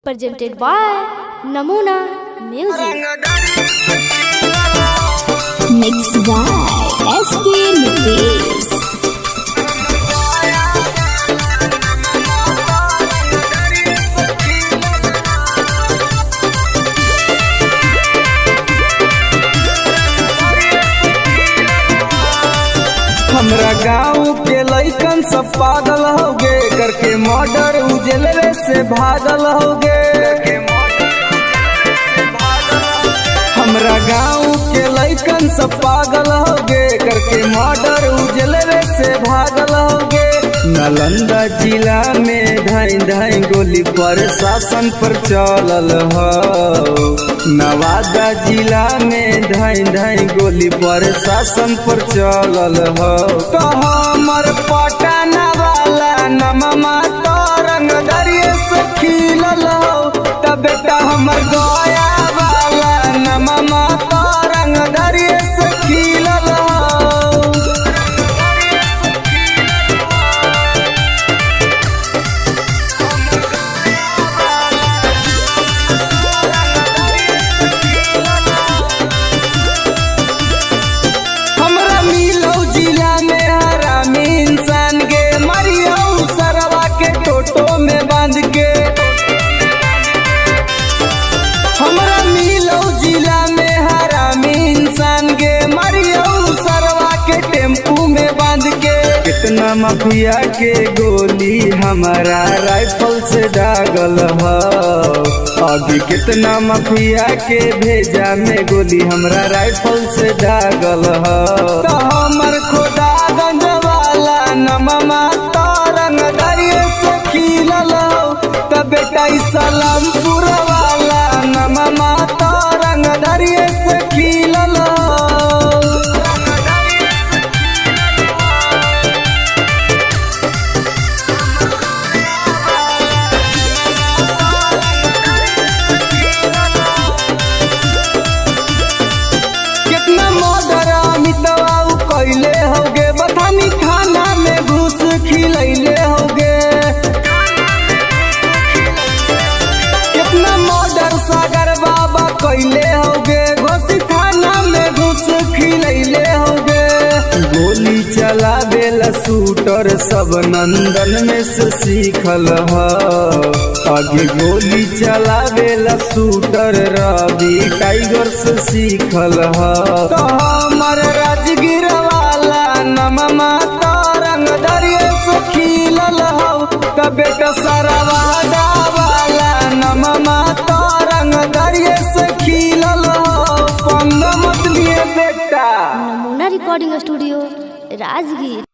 presented by Namuna Music. Mixed by SP Movies. हमरा गाँव के लइकन सब पागल होगे करके मर्डर उजलवे से भागल होगे। हमरा गाँव के लइकन सब पागल होगे करके मर्डर उजलवे से भागल होगे। नालंदा जिला में धाई धाई गोली प्रशासन पर चलल हो। नवादा जिला में धाई धाई गोली प्रशासन पर चलल हो। तो हमर पटना वाला नममा तो रंग दरिये से खिलल हो। तब बेटा हमर गया वाला नममा तो रंग दरिये से खिलल हो। कितना माफिया के गोली हमारा राइफल से दागल हो। अभी कितना माफिया के भेजा में गोली हमरा राइफल से दागल हो। तो हमर खोदा गंज वाला नममा तो रंग दरिये से खिलल हो। तो बेटा सलामपुर वाला नममा तो रंग दरिये से खिलल हो। कैले होगे बथानी खाना में घुस खिलैले होगे। कितना मर्डर सागर बाबा कैले होगे घोसी थाना में घुस खिलैले होगे। गोली चलावेला शूटर सब नंदन में से सीखल हो। आगे गोली चलावेला शूटर रवि टाइगर से सीखल हो। तो हमर राजगीर वाला नममा तो रंग दरिये से खिलल हो। तो बेटा सरवादा वाला नममा तो रंग दरिये से खिलल हो। पंग मत लिए बेटा। Namuna Recording Studio, Rajgir.